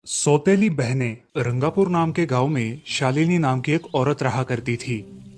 सौतेली बहनें रंगापुर नाम के गांव में शालिनी नाम की एक औरत रहा करती थी।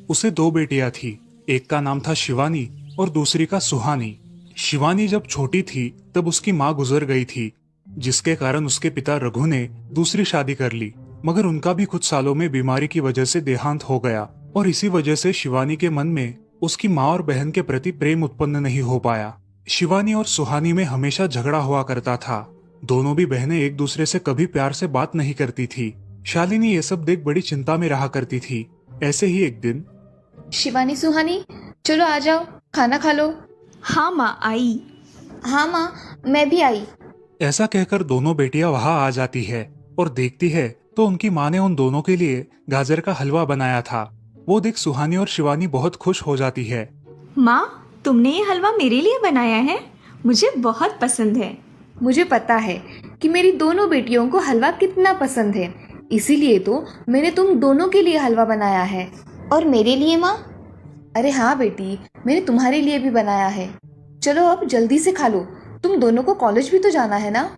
उसे दो बेटियां थी। एक का नाम था शिवानी और दूसरी का सुहानी। शिवानी जब छोटी थी तब उसकी माँ गुजर गई थी, जिसके कारण उसके पिता रघु ने दूसरी शादी कर ली। मगर उनका भी कुछ सालों में बीमारी की वजह से देहांत हो गया और इसी वजह से शिवानी के मन में उसकी माँ और बहन के प्रति प्रेम उत्पन्न नहीं हो पाया। शिवानी और सुहानी में हमेशा झगड़ा हुआ करता था। दोनों भी बहनें एक दूसरे से कभी प्यार से बात नहीं करती थी। शालिनी ये सब देख बड़ी चिंता में रहा करती थी। ऐसे ही एक दिन शिवानी सुहानी, चलो आ जाओ, खाना खा लो। हाँ माँ आई। हाँ माँ, मैं भी आई। ऐसा कहकर दोनों बेटियां वहां आ जाती है और देखती है तो उनकी माँ ने उन दोनों के लिए गाजर का हलवा बनाया था। वो देख सुहानी और शिवानी बहुत खुश हो जाती है। माँ, तुमने ये हलवा मेरे लिए बनाया है? मुझे बहुत पसंद है। मुझे पता है कि मेरी दोनों बेटियों को हलवा कितना पसंद है, इसीलिए तो मैंने तुम दोनों के लिए हलवा बनाया है। और मेरे लिए माँ? अरे हाँ बेटी, मैंने तुम्हारे लिए भी बनाया है। चलो अब जल्दी से खा लो, तुम दोनों को कॉलेज भी तो जाना है ना।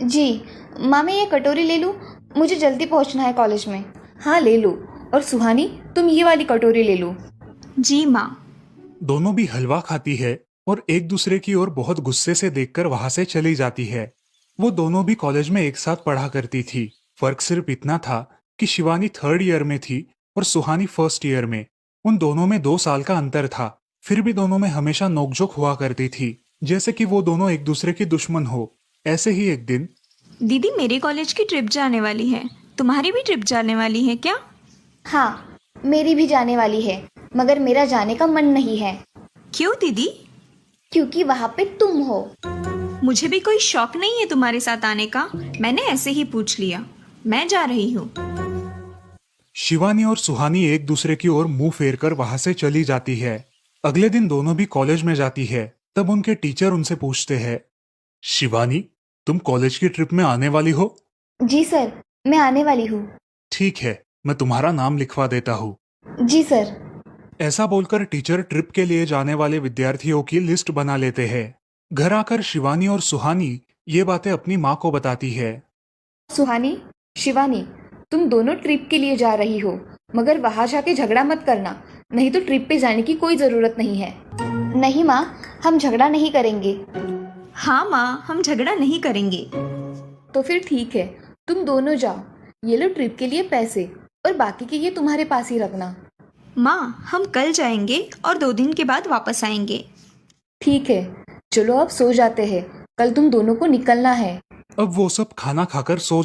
जी माँ, मैं ये कटोरी ले लूँ? मुझे जल्दी पहुँचना है कॉलेज में। हाँ ले लो। और सुहानी, तुम ये वाली कटोरी ले लो। जी माँ। दोनों भी हलवा खाती है और एक दूसरे की ओर बहुत गुस्से से देखकर वहां से चली जाती है। वो दोनों भी कॉलेज में एक साथ पढ़ा करती थी। फर्क सिर्फ इतना था कि शिवानी थर्ड ईयर में थी और सुहानी फर्स्ट ईयर में। उन दोनों में 2 साल का अंतर था। फिर भी दोनों में हमेशा नोकझोंक हुआ करती थी, जैसे कि वो दोनों एक दूसरे की दुश्मन हो। ऐसे ही एक दिन दीदी, मेरे कॉलेज की ट्रिप जाने वाली है। तुम्हारी भी ट्रिप जाने वाली है क्या? हाँ, मेरी भी जाने वाली है, मगर मेरा जाने का मन नहीं है। क्यों दीदी? क्योंकि वहाँ पे तुम हो। मुझे भी कोई शौक नहीं है तुम्हारे साथ आने का। मैंने ऐसे ही पूछ लिया। मैं जा रही हूँ। शिवानी और सुहानी एक दूसरे की ओर मुंह फेरकर वहां से चली जाती है। अगले दिन दोनों भी कॉलेज में जाती है। तब उनके टीचर उनसे पूछते हैं, शिवानी, तुम कॉलेज की ट्रिप में आने वाली हो? जी सर, मैं आने वाली हूँ। ठीक है, मैं तुम्हारा नाम लिखवा देता हूँ। जी सर। ऐसा बोलकर टीचर ट्रिप के लिए जाने वाले विद्यार्थियों की लिस्ट बना लेते हैं। घर आकर शिवानी और सुहानी ये बातें अपनी माँ को बताती है। सुहानी, शिवानी, तुम दोनों ट्रिप के लिए जा रही हो, मगर वहां जाके झगड़ा मत करना, नहीं तो ट्रिप पे जाने की कोई ज़रूरत नहीं है। नहीं माँ, हम झगड़ा नहीं करेंगे। हाँ माँ, हम झगड़ा नहीं करेंगे। तो फिर ठीक है, तुम दोनों जाओ। ये लो ट्रिप के लिए पैसे, और बाकी के ये तुम्हारे पास ही रखना। माँ, हम कल जाएंगे और 2 दिन के बाद वापस आएंगे। ठीक है, चलो अब सो जाते हैं, कल तुम दोनों को निकलना है। अब वो सब खाना खाकर सो